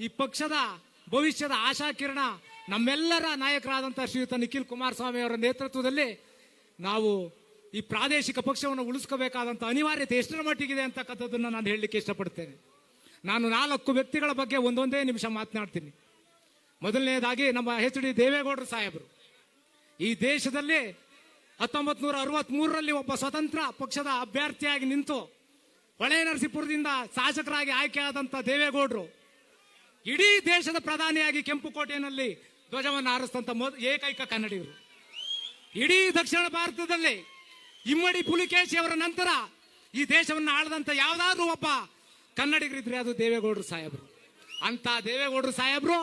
ಈ ಪಕ್ಷದ ಭವಿಷ್ಯದ ಆಶಾಕಿರಣ ನಮ್ಮೆಲ್ಲರ ನಾಯಕರಾದಂತಹ ಶ್ರೀಯುತ ನಿಖಿಲ್ ಕುಮಾರಸ್ವಾಮಿ ಅವರ ನೇತೃತ್ವದಲ್ಲಿ ನಾವು ಈ ಪ್ರಾದೇಶಿಕ ಪಕ್ಷವನ್ನು ಉಳಿಸ್ಕೋಬೇಕಾದಂಥ ಅನಿವಾರ್ಯತೆ ಎಷ್ಟರ ಮಟ್ಟಿಗಿದೆ ಅಂತಕ್ಕಂಥದ್ದನ್ನು ನಾನು ಹೇಳಲಿಕ್ಕೆ ಇಷ್ಟಪಡ್ತೇನೆ. ನಾನು 4 ವ್ಯಕ್ತಿಗಳ ಬಗ್ಗೆ ಒಂದೊಂದೇ ನಿಮಿಷ ಮಾತನಾಡ್ತೀನಿ. ಮೊದಲನೇದಾಗಿ ನಮ್ಮ HD ದೇವೇಗೌಡರು ಸಾಹೇಬರು. ಈ ದೇಶದಲ್ಲಿ 1963ರಲ್ಲಿ ಒಬ್ಬ ಸ್ವತಂತ್ರ ಪಕ್ಷದ ಅಭ್ಯರ್ಥಿಯಾಗಿ ನಿಂತು ಹೊಳೆನರಸೀಪುರದಿಂದ ಶಾಸಕರಾಗಿ ಆಯ್ಕೆಯಾದಂಥ ದೇವೇಗೌಡರು ಇಡೀ ದೇಶದ ಪ್ರಧಾನಿಯಾಗಿ ಕೆಂಪುಕೋಟೆಯಲ್ಲಿ ಧ್ವಜವನ್ನು ಹಾರಿಸಿದಂಥ ಏಕೈಕ ಕನ್ನಡಿಗರು. ಇಡೀ ದಕ್ಷಿಣ ಭಾರತದಲ್ಲಿ ಇಮ್ಮಡಿ ಪುಲಿಕೇಶಿ ಅವರ ನಂತರ ಈ ದೇಶವನ್ನು ಆಳದಂತ ಯಾವ್ದಾದ್ರು ಒಬ್ಬ ಕನ್ನಡಿಗರಿದ್ರೆ ಅದು ದೇವೇಗೌಡರು ಸಾಹೇಬರು. ಅಂತ ದೇವೇಗೌಡರು ಸಾಹೇಬರು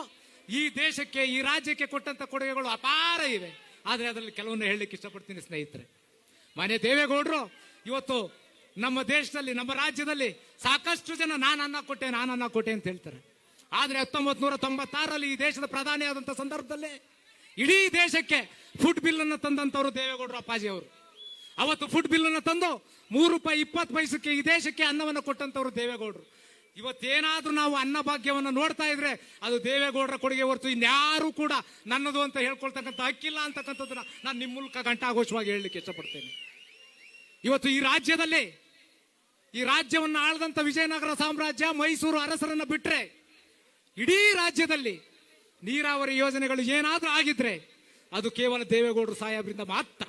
ಈ ದೇಶಕ್ಕೆ, ಈ ರಾಜ್ಯಕ್ಕೆ ಕೊಟ್ಟಂತ ಕೊಡುಗೆಗಳು ಅಪಾರ ಇವೆ. ಆದರೆ ಅದರಲ್ಲಿ ಕೆಲವನ್ನ ಹೇಳಲಿಕ್ಕೆ ಇಷ್ಟಪಡ್ತೀನಿ ಸ್ನೇಹಿತರೆ. ಮಾನ್ಯ ದೇವೇಗೌಡರು ಇವತ್ತು ನಮ್ಮ ದೇಶದಲ್ಲಿ, ನಮ್ಮ ರಾಜ್ಯದಲ್ಲಿ ಸಾಕಷ್ಟು ಜನ ನಾನು ಅನ್ನ ಕೊಟ್ಟೆ ಅಂತ ಹೇಳ್ತಾರೆ. ಆದರೆ 1996ರಲ್ಲಿ ಈ ದೇಶದ ಪ್ರಧಾನಿ ಆದಂತ ಸಂದರ್ಭದಲ್ಲಿ ಇಡೀ ದೇಶಕ್ಕೆ ಫುಡ್ ಬಿಲ್ ಅನ್ನು ತಂದಂತವರು ದೇವೇಗೌಡರು ಅಪ್ಪಾಜಿ ಅವರು. ಅವತ್ತು ಫುಡ್ ಬಿಲ್ ಅನ್ನು ತಂದು ₹3.20 ಈ ದೇಶಕ್ಕೆ ಅನ್ನವನ್ನು ಕೊಟ್ಟಂತವರು ದೇವೇಗೌಡರು. ಇವತ್ತೇನಾದ್ರೂ ನಾವು ಅನ್ನ ಭಾಗ್ಯವನ್ನು ನೋಡ್ತಾ ಇದ್ರೆ ಅದು ದೇವೇಗೌಡರ ಕೊಡುಗೆ ಹೊರತು ಇನ್ಯಾರು ಕೂಡ ನನ್ನದು ಅಂತ ಹೇಳ್ಕೊಳ್ತಕ್ಕಂಥ ಹಕ್ಕಿಲ್ಲ ಅಂತಕ್ಕಂಥದ್ದನ್ನ ನಾನು ನಿಮ್ಮ ಮೂಲಕ ಘಂಟಾಘೋಷವಾಗಿ ಹೇಳಲಿಕ್ಕೆ ಇಷ್ಟಪಡ್ತೇನೆ. ಇವತ್ತು ಈ ರಾಜ್ಯದಲ್ಲಿ, ಈ ರಾಜ್ಯವನ್ನು ಆಳದಂತ ವಿಜಯನಗರ ಸಾಮ್ರಾಜ್ಯ, ಮೈಸೂರು ಅರಸರನ್ನ ಬಿಟ್ರೆ ಇಡೀ ರಾಜ್ಯದಲ್ಲಿ ನೀರಾವರಿ ಯೋಜನೆಗಳು ಏನಾದ್ರೂ ಆಗಿದ್ರೆ ಅದು ಕೇವಲ ದೇವೇಗೌಡರು ಸಾಹೇಬರಿಂದ ಮಾತ್ರ.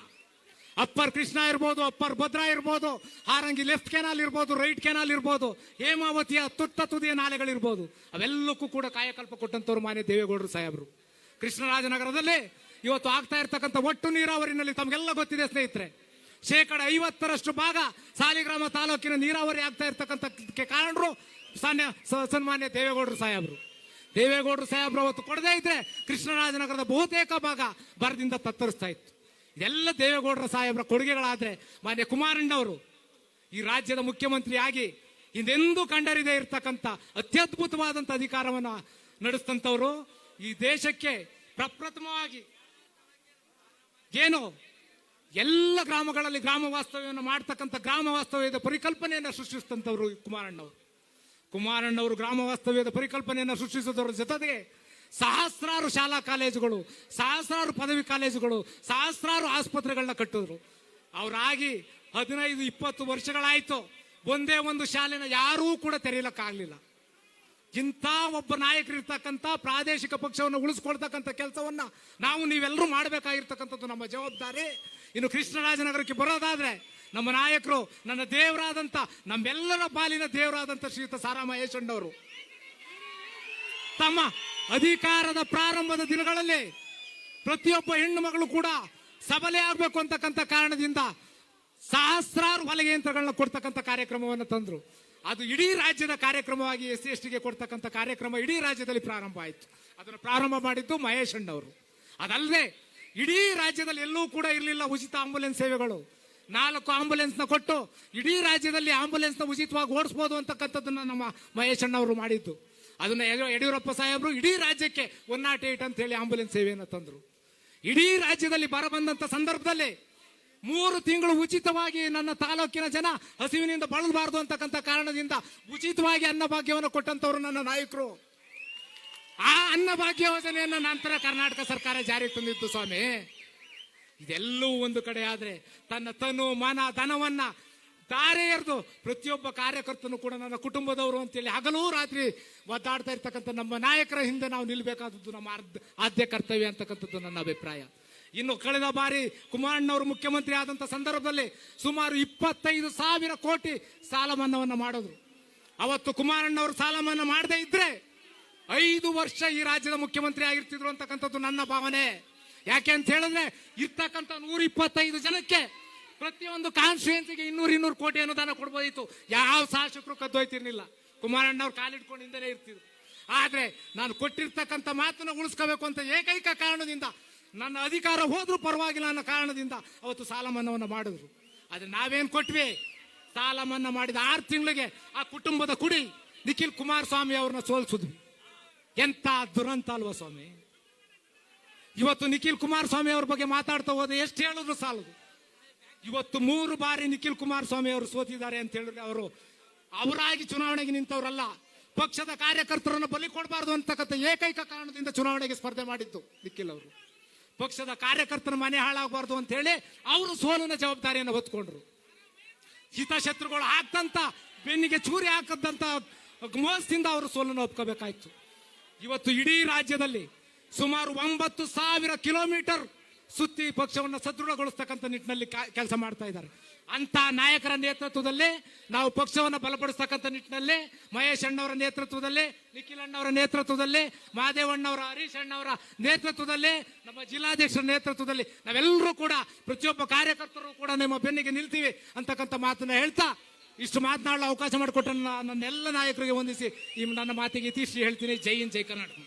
ಅಪ್ಪರ್ ಕೃಷ್ಣ ಇರ್ಬೋದು, ಅಪ್ಪರ್ ಭದ್ರಾ ಇರ್ಬೋದು, ಹಾರಂಗಿ ಲೆಫ್ಟ್ ಕೆನಾಲ್ ಇರ್ಬೋದು, ರೈಟ್ ಕೆನಾಲ್ ಇರ್ಬೋದು, ಹೇಮಾವತಿಯ ತುದಿಯ ನಾಲೆಗಳಿರ್ಬೋದು, ಅವೆಲ್ಲಕ್ಕೂ ಕೂಡ ಕಾಯಕಲ್ಪ ಕೊಟ್ಟಂತವ್ರು ಮಾನ್ಯ ದೇವೇಗೌಡರು ಸಾಹೇಬರು. ಕೃಷ್ಣರಾಜನಗರದಲ್ಲಿ ಇವತ್ತು ಆಗ್ತಾ ಇರ್ತಕ್ಕಂಥ ಒಟ್ಟು ನೀರಾವರಿನಲ್ಲಿ ತಮಗೆಲ್ಲ ಗೊತ್ತಿದೆ ಸ್ನೇಹಿತರೆ, 50% ಭಾಗ ಸಾಲಿಗ್ರಾಮ ತಾಲೂಕಿನ ನೀರಾವರಿ ಆಗ್ತಾ ಇರ್ತಕ್ಕಂಥಕ್ಕೆ ಕಾರಣರು ಸನ್ಮಾನ್ಯ ದೇವೇಗೌಡರು ಸಾಹೇಬರು. ದೇವೇಗೌಡರು ಸಾಹೇಬರು ಅವತ್ತು ಕೊಡದೇ ಇದ್ರೆ ಕೃಷ್ಣರಾಜನಗರದ ಬಹುತೇಕ ಭಾಗ ಬರದಿಂದ ತತ್ತರಿಸ್ತಾ ಇತ್ತು. ಇದೆಲ್ಲ ದೇವೇಗೌಡರ ಸಾಹೇಬರ ಕೊಡುಗೆಗಳಾದ್ರೆ ಮಾನ್ಯ ಕುಮಾರಣ್ಣವರು ಈ ರಾಜ್ಯದ ಮುಖ್ಯಮಂತ್ರಿಯಾಗಿ ಹಿಂದೆಂದೂ ಕಂಡರಿದೇ ಇರತಕ್ಕಂಥ ಅತ್ಯದ್ಭುತವಾದಂಥ ಅಧಿಕಾರವನ್ನು ನಡೆಸ್ತಂಥವ್ರು. ಈ ದೇಶಕ್ಕೆ ಪ್ರಪ್ರಥಮವಾಗಿ ಏನು ಎಲ್ಲ ಗ್ರಾಮಗಳಲ್ಲಿ ಗ್ರಾಮ ವಾಸ್ತವ್ಯವನ್ನು ಮಾಡ್ತಕ್ಕಂಥ ಗ್ರಾಮ ವಾಸ್ತವ್ಯದ ಪರಿಕಲ್ಪನೆಯನ್ನು ಸೃಷ್ಟಿಸಿದಂಥವ್ರು ಕುಮಾರಣ್ಣವರು ಗ್ರಾಮ ವಾಸ್ತವ್ಯದ ಪರಿಕಲ್ಪನೆಯನ್ನು ಸೃಷ್ಟಿಸಿದವರ ಜೊತೆಗೆ ಸಹಸ್ರಾರು ಶಾಲಾ ಕಾಲೇಜುಗಳು, ಸಹಸ್ರಾರು ಪದವಿ ಕಾಲೇಜುಗಳು, ಸಹಸ್ರಾರು ಆಸ್ಪತ್ರೆಗಳನ್ನ ಕಟ್ಟಿದ್ರು. ಅವರಾಗಿ 15-20 ವರ್ಷಗಳಾಯ್ತು, ಒಂದೇ ಒಂದು ಶಾಲೆನ ಯಾರೂ ಕೂಡ ತೆರೆಯಲಿಕ್ಕಾಗಲಿಲ್ಲ. ಇಂಥ ಒಬ್ಬ ನಾಯಕರಿರ್ತಕ್ಕಂಥ ಪ್ರಾದೇಶಿಕ ಪಕ್ಷವನ್ನು ಉಳಿಸ್ಕೊಳ್ತಕ್ಕಂಥ ಕೆಲಸವನ್ನ ನಾವು ನೀವೆಲ್ಲರೂ ಮಾಡಬೇಕಾಗಿರ್ತಕ್ಕಂಥದ್ದು ನಮ್ಮ ಜವಾಬ್ದಾರಿ. ಇನ್ನು ಕೃಷ್ಣರಾಜನಗರಕ್ಕೆ ಬರೋದಾದ್ರೆ ನಮ್ಮ ನಾಯಕರು, ನನ್ನ ದೇವರಾದಂಥ, ನಮ್ಮೆಲ್ಲರ ಪಾಲಿನ ದೇವರಾದಂಥ ಶ್ರೀಯುತ ಸಾರಾ ಮಹೇಶಣ್ಣವರು ತಮ್ಮ ಅಧಿಕಾರದ ಪ್ರಾರಂಭದ ದಿನಗಳಲ್ಲಿ ಪ್ರತಿಯೊಬ್ಬ ಹೆಣ್ಣು ಮಗಳು ಕೂಡ ಸಬಲೆ ಆಗಬೇಕು ಅಂತಕ್ಕಂಥ ಕಾರಣದಿಂದ ಸಹಸ್ರಾರು ಹೊಲಿಗೆ ಯಂತ್ರಗಳನ್ನ ಕೊಡ್ತಕ್ಕಂಥ ಕಾರ್ಯಕ್ರಮವನ್ನು ತಂದ್ರು. ಅದು ಇಡೀ ರಾಜ್ಯದ ಕಾರ್ಯಕ್ರಮವಾಗಿ SC/STಗೆ ಕೊಡ್ತಕ್ಕಂಥ ಕಾರ್ಯಕ್ರಮ ಇಡೀ ರಾಜ್ಯದಲ್ಲಿ ಪ್ರಾರಂಭ ಆಯಿತು. ಅದನ್ನು ಪ್ರಾರಂಭ ಮಾಡಿದ್ದು ಮಹೇಶ್ ಅಣ್ಣವರು. ಅದಲ್ಲದೆ ಇಡೀ ರಾಜ್ಯದಲ್ಲಿ ಎಲ್ಲೂ ಕೂಡ ಇರಲಿಲ್ಲ ಉಚಿತ ಆಂಬುಲೆನ್ಸ್ ಸೇವೆಗಳು. 4 ಆಂಬುಲೆನ್ಸ್ನ ಕೊಟ್ಟು ಇಡೀ ರಾಜ್ಯದಲ್ಲಿ ಆಂಬುಲೆನ್ಸ್ನ ಉಚಿತವಾಗಿ ಓಡಿಸಬಹುದು ಅಂತಕ್ಕಂಥದ್ದನ್ನ ನಮ್ಮ ಮಹೇಶ್ ಅಣ್ಣವರು ಮಾಡಿದ್ದು. ಅದನ್ನ ಯಡಿಯೂರಪ್ಪ ಸಾಹೇಬರು ಇಡೀ ರಾಜ್ಯಕ್ಕೆ 108 ಅಂತ ಹೇಳಿ ಆಂಬುಲೆನ್ಸ್ ಸೇವೆಯನ್ನು ತಂದ್ರು. ಇಡೀ ರಾಜ್ಯದಲ್ಲಿ ಬರ ಬಂದಂತ ಸಂದರ್ಭದಲ್ಲಿ 3 ತಿಂಗಳು ಉಚಿತವಾಗಿ ನನ್ನ ತಾಲೂಕಿನ ಜನ ಹಸಿವಿನಿಂದ ಬಳಲಬಾರದು ಅಂತಕ್ಕಂಥ ಕಾರಣದಿಂದ ಉಚಿತವಾಗಿ ಅನ್ನಭಾಗ್ಯವನ್ನು ಕೊಟ್ಟಂತವ್ರು ನನ್ನ ನಾಯಕರು. ಆ ಅನ್ನಭಾಗ್ಯ ಯೋಜನೆಯನ್ನ ನಂತರ ಕರ್ನಾಟಕ ಸರ್ಕಾರ ಜಾರಿಗೆ ತಂದಿತ್ತು ಸ್ವಾಮಿ. ಇದೆಲ್ಲವೂ ಒಂದು ಕಡೆ ಆದ್ರೆ ತನ್ನ ತನು ಮನ ಧನವನ್ನ ತಾರೆ ಎರೆದು ಪ್ರತಿಯೊಬ್ಬ ಕಾರ್ಯಕರ್ತನು ಕೂಡ ನನ್ನ ಕುಟುಂಬದವರು ಅಂತೇಳಿ ಹಗಲೂ ರಾತ್ರಿ ಒದ್ದಾಡ್ತಾ ಇರ್ತಕ್ಕಂಥ ನಮ್ಮ ನಾಯಕರ ಹಿಂದೆ ನಾವು ನಿಲ್ಬೇಕಾದದ್ದು ನಮ್ಮ ಆದ್ಯ ಕರ್ತವ್ಯ ಅಂತಕ್ಕಂಥದ್ದು ನನ್ನ ಅಭಿಪ್ರಾಯ. ಇನ್ನು ಕಳೆದ ಬಾರಿ ಕುಮಾರಣ್ಣವರು ಮುಖ್ಯಮಂತ್ರಿ ಆದಂತ ಸಂದರ್ಭದಲ್ಲಿ ಸುಮಾರು 25,000 ಕೋಟಿ ಸಾಲ ಮನ್ನಾವನ್ನು ಮಾಡಿದ್ರು. ಅವತ್ತು ಕುಮಾರಣ್ಣವರು ಸಾಲ ಮನ್ನಾ ಮಾಡದೇ ಇದ್ರೆ 5 ವರ್ಷ ಈ ರಾಜ್ಯದ ಮುಖ್ಯಮಂತ್ರಿ ಆಗಿರ್ತಿದ್ರು ಅಂತಕ್ಕಂಥದ್ದು ನನ್ನ ಭಾವನೆ. ಯಾಕೆ ಅಂತ ಹೇಳಿದ್ರೆ ಇರ್ತಕ್ಕಂಥ 125 ಜನಕ್ಕೆ ಪ್ರತಿಯೊಂದು ಕಾನ್ಸ್ಟಿಟ್ಯೂನ್ಸಿಗೆ 200 ಕೋಟಿ ಅನುದಾನ ಕೊಡ್ಬೋದಿತ್ತು. ಯಾವ ಶಾಸಕರು ಕದ್ದೊಯ್ತಿರ್ಲಿಲ್ಲ, ಕುಮಾರಣ್ಣವ್ರು ಕಾಲಿಟ್ಕೊಂಡು ಹಿಂದೆನೇ ಇರ್ತಿದ್ರು. ಆದ್ರೆ ನಾನು ಕೊಟ್ಟಿರ್ತಕ್ಕಂಥ ಮಾತನ್ನ ಉಳಿಸ್ಕೋಬೇಕು ಅಂತ ಏಕೈಕ ಕಾರಣದಿಂದ, ನನ್ನ ಅಧಿಕಾರ ಹೋದ್ರೂ ಪರವಾಗಿಲ್ಲ ಅನ್ನೋ ಕಾರಣದಿಂದ ಅವತ್ತು ಸಾಲ ಮನ್ನಾವನ್ನು ಮಾಡಿದ್ರು. ಆದ್ರೆ ನಾವೇನ್ ಕೊಟ್ವಿ? ಸಾಲ ಮನ್ನಾ ಮಾಡಿದ 6 ತಿಂಗಳಿಗೆ ಆ ಕುಟುಂಬದ ಕುಡಿ ನಿಖಿಲ್ ಕುಮಾರಸ್ವಾಮಿ ಅವ್ರನ್ನ ಸೋಲ್ಸಿದ್ವಿ. ಎಂತ ದುರಂತ ಅಲ್ವಾ ಸ್ವಾಮಿ. ಇವತ್ತು ನಿಖಿಲ್ ಕುಮಾರಸ್ವಾಮಿ ಅವ್ರ ಬಗ್ಗೆ ಮಾತಾಡ್ತಾ ಹೋದ್ರೆ ಎಷ್ಟು ಹೇಳಿದ್ರು ಸಾಲದು. ಇವತ್ತು 3 ಬಾರಿ ನಿಖಿಲ್ ಕುಮಾರಸ್ವಾಮಿ ಅವರು ಸೋತಿದ್ದಾರೆ ಅಂತ ಹೇಳಿದ್ರೆ ಅವರಾಗಿ ಚುನಾವಣೆಗೆ ನಿಂತವರಲ್ಲ. ಪಕ್ಷದ ಕಾರ್ಯಕರ್ತರನ್ನು ಬಲಿ ಕೊಡಬಾರ್ದು ಅಂತಕ್ಕಂಥ ಏಕೈಕ ಕಾರಣದಿಂದ ಚುನಾವಣೆಗೆ ಸ್ಪರ್ಧೆ ಮಾಡಿದ್ದು ನಿಖಿಲ್ ಅವರು. ಪಕ್ಷದ ಕಾರ್ಯಕರ್ತರ ಮನೆ ಹಾಳಾಗಬಾರ್ದು ಅಂತ ಹೇಳಿ ಅವರು ಸೋಲಿನ ಜವಾಬ್ದಾರಿಯನ್ನು ಹೊತ್ಕೊಂಡ್ರು. ಹಿತಶತ್ರುಗಳು ಆಗ್ತಂತ ಬೆನ್ನಿಗೆ ಚೂರಿ ಹಾಕದಂತ ಮೋಸದಿಂದ ಅವರು ಸೋಲನ್ನು ಒಪ್ಕೋಬೇಕಾಯ್ತು. ಇವತ್ತು ಇಡೀ ರಾಜ್ಯದಲ್ಲಿ ಸುಮಾರು 9,000 ಕಿಲೋಮೀಟರ್ ಸುತ್ತಿ ಪಕ್ಷವನ್ನು ಸದೃಢಗೊಳಿಸ್ತಕ್ಕಂಥ ನಿಟ್ಟಿನಲ್ಲಿ ಕೆಲಸ ಮಾಡ್ತಾ ಇದ್ದಾರೆ. ಅಂತ ನಾಯಕರ ನೇತೃತ್ವದಲ್ಲೇ ನಾವು ಪಕ್ಷವನ್ನು ಬಲಪಡಿಸ್ತಕ್ಕಂಥ ನಿಟ್ಟಿನಲ್ಲಿ ಮಹೇಶ್ ಅಣ್ಣವರ ನೇತೃತ್ವದಲ್ಲೇ, ನಿಖಿಲ್ ಅಣ್ಣವರ ನೇತೃತ್ವದಲ್ಲೇ, ಮಹದೇವಣ್ಣವರ, ಹರೀಶ್ ಅಣ್ಣವರ ನೇತೃತ್ವದಲ್ಲೇ, ನಮ್ಮ ಜಿಲ್ಲಾಧ್ಯಕ್ಷರ ನೇತೃತ್ವದಲ್ಲಿ ನಾವೆಲ್ಲರೂ ಕೂಡ ಪ್ರತಿಯೊಬ್ಬ ಕಾರ್ಯಕರ್ತರು ಕೂಡ ನಿಮ್ಮ ಬೆನ್ನಿಗೆ ನಿಲ್ತೀವಿ ಅಂತಕ್ಕಂಥ ಮಾತನ್ನ ಹೇಳ್ತಾ ಇಷ್ಟು ಮಾತನಾಡಲು ಅವಕಾಶ ಮಾಡಿಕೊಟ್ಟ ನನ್ನೆಲ್ಲ ನಾಯಕರಿಗೆ ವಂದಿಸಿ ಈ ನನ್ನ ಮಾತಿಗೆ ಇತಿಶ್ರೀ ಹೇಳ್ತೀನಿ. ಜೈ ಹಿಂದ್, ಜೈ ಕರ್ನಾಟಕ.